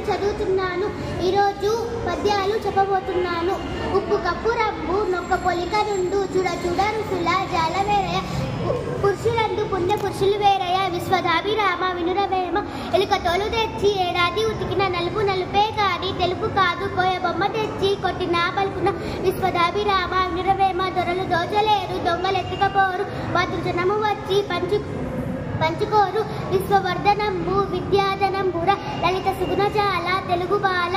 చదువుతున్నాను. ఈరోజు పద్యాలు చెప్పబోతున్నాను. ఉప్పు కప్పు రబ్బు నొక్క పొలిక నుండు చూడ చూడ రుసుల జాల వేరయ పురుషులందు పుణ్య పురుషులు వేరయ విశ్వదాభిరామ వినురవేమ ఎలుక తోలు తెచ్చి ఏడాది ఉతికిన నలుపు నలుపే కాని తెలుపు కాదు కోయ బొమ్మ తెచ్చి కొట్టిన పలుకున విశ్వదాభిరామ వినురవేమ దొరలు దోచలేరు దొంగలెత్తుకపోరు భద్రజనము వచ్చి పంచుకోరు విశ్వవర్ధనంబు విద్యాధనంబుర లలిత సుగుణజాల తెలుగు బాల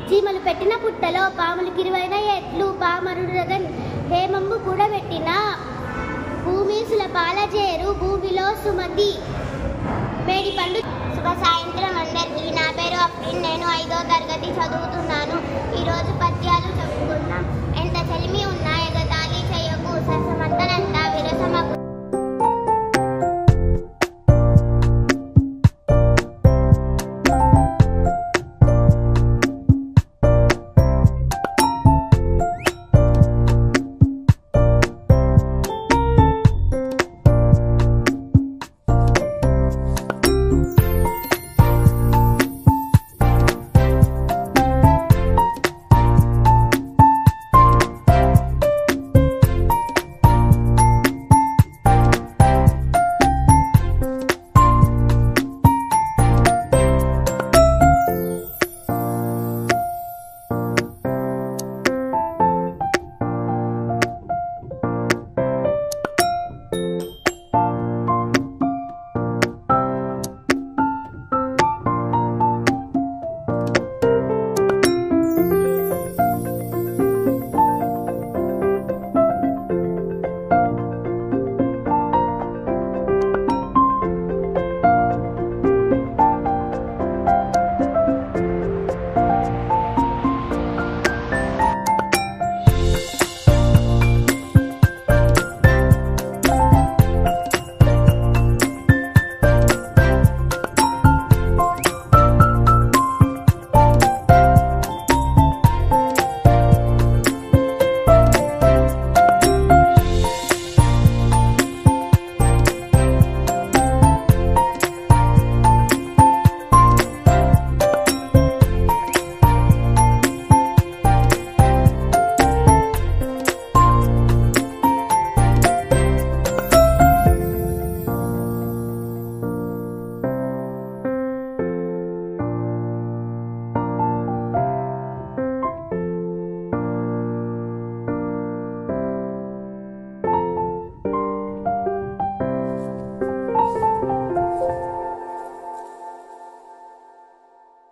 చీమలు పెట్టిన పుట్టలో పాములు కిరువైన ఎట్లు పామరుడగన్ హేమంబు కూడా పెట్టిన భూమి సులపాలజేరు భూమిలో సుమతి మేడి పండు. శుభ సాయంత్రం అందరికీ. నా పేరు అఫ్రిన్. నేను 5వ తరగతి చదువుతున్నాను. ఈరోజు పద్యాలు చెప్పుకుందాం. ఎంత చలిమి ఉన్నా ఎగతాళి చేయకు సరసమంతనంతా విరసమకు